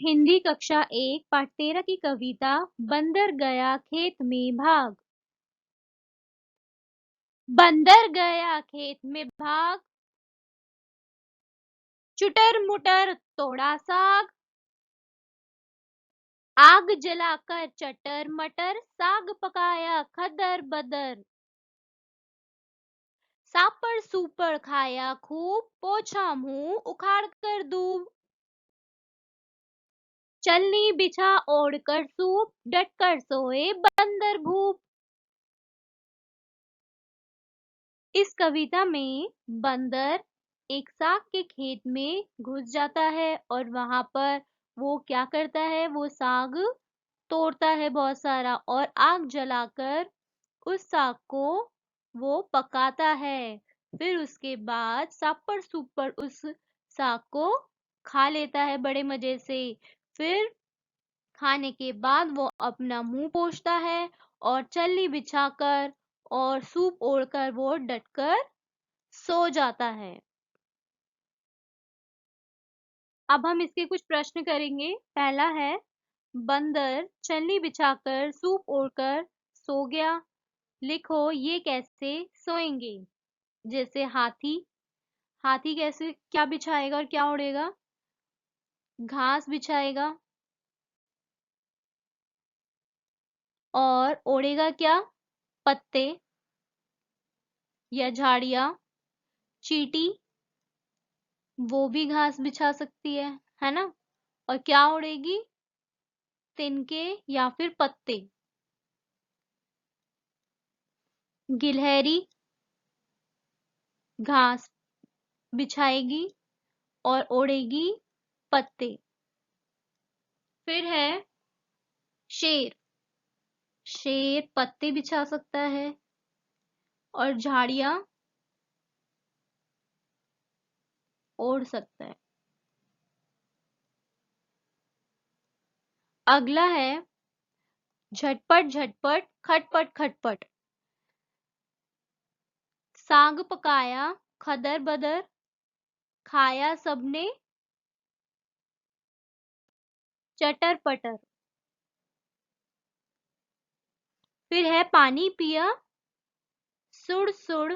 हिंदी कक्षा 1 पाठ 13 की कविता बंदर गया खेत में भाग। बंदर गया खेत में भाग, चुटर मुटर तोड़ा साग, आग जलाकर चटर मटर साग पकाया खदर बदर, सापड़ सूपड़ खाया खूब पोछा मुंह उखाड़ कर दूब, चलनी बिछा ओढ़ कर सूप डट कर सोए बंदर भूप। इस कविता में बंदर एक साग के खेत में घुस जाता है और वहां पर वो क्या करता है, वो साग तोड़ता है बहुत सारा और आग जलाकर उस साग को वो पकाता है। फिर उसके बाद सापड़ सुपड़ उस साग को खा लेता है बड़े मजे से। फिर खाने के बाद वो अपना मुंह पोंछता है और चल्ली बिछाकर और सूप ओढ़कर वो डटकर सो जाता है। अब हम इसके कुछ प्रश्न करेंगे। पहला है, बंदर चलनी बिछाकर सूप ओढ़कर सो गया। लिखो ये कैसे सोएंगे। जैसे हाथी, हाथी कैसे क्या बिछाएगा और क्या ओढ़ेगा? घास बिछाएगा और ओढ़ेगा क्या? पत्ते या झाड़ियाँ। चींटी वो भी घास बिछा सकती है ना? और क्या ओढ़ेगी? तिनके या फिर पत्ते। गिलहरी घास बिछाएगी और ओढ़ेगी पत्ते। फिर है शेर, शेर पत्ते बिछा सकता है और झाड़ियां ओढ़ सकता है। अगला है, झटपट झटपट खटपट खटपट, साग पकाया खदर बदर, खाया सबने चटर पटर। फिर है पानी पिया सुड़ सुड़,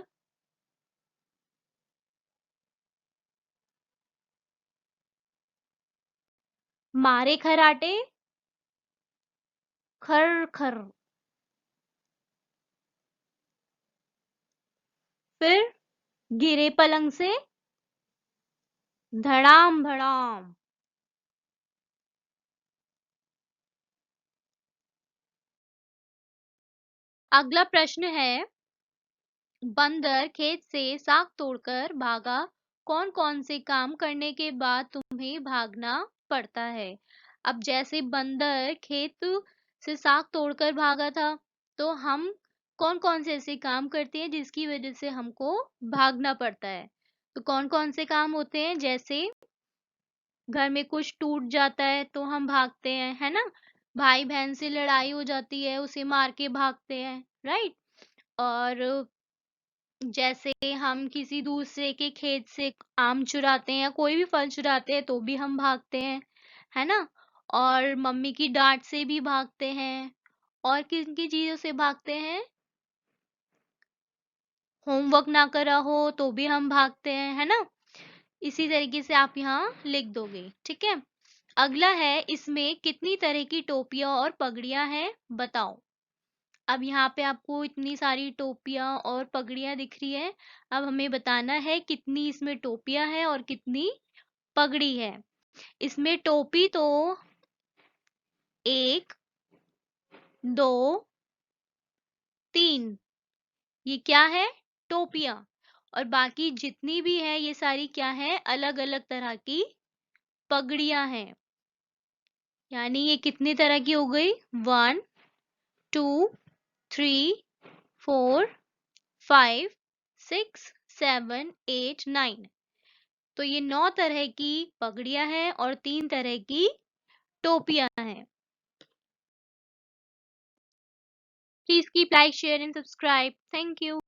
मारे खराटे खर खर। फिर गिरे पलंग से धड़ाम भड़ाम। अगला प्रश्न है, बंदर खेत से साग तोड़कर भागा, कौन कौन से काम करने के बाद तुम्हें भागना पड़ता है? अब जैसे बंदर खेत से साग तोड़कर भागा था, तो हम कौन कौन से ऐसे काम करते हैं जिसकी वजह से हमको भागना पड़ता है? तो कौन कौन से काम होते हैं? जैसे घर में कुछ टूट जाता है तो हम भागते हैं, है ना? भाई बहन से लड़ाई हो जाती है, उसे मार के भागते हैं, राइट? और जैसे हम किसी दूसरे के खेत से आम चुराते हैं या कोई भी फल चुराते हैं तो भी हम भागते हैं, है ना? और मम्मी की डांट से भी भागते हैं। और किन किन चीजों से भागते हैं? होमवर्क ना करा हो तो भी हम भागते हैं, है ना? इसी तरीके से आप यहाँ लिख दोगे, ठीक है? अगला है, इसमें कितनी तरह की टोपियां और पगड़ियां हैं, बताओ। अब यहाँ पे आपको इतनी सारी टोपियां और पगड़ियां दिख रही है। अब हमें बताना है कितनी इसमें टोपियां है और कितनी पगड़ी है। इसमें टोपी तो 1, 2, 3, ये क्या है? टोपियां। और बाकी जितनी भी है ये सारी क्या है? अलग अलग तरह की पगड़ियां हैं। यानी ये कितनी तरह की हो गई? 1, 2, 3, 4, 5, 6, 7, 8, 9। तो ये 9 तरह की पगड़ियां हैं और 3 तरह की टोपियां हैं। Please keep like, share and subscribe. Thank you.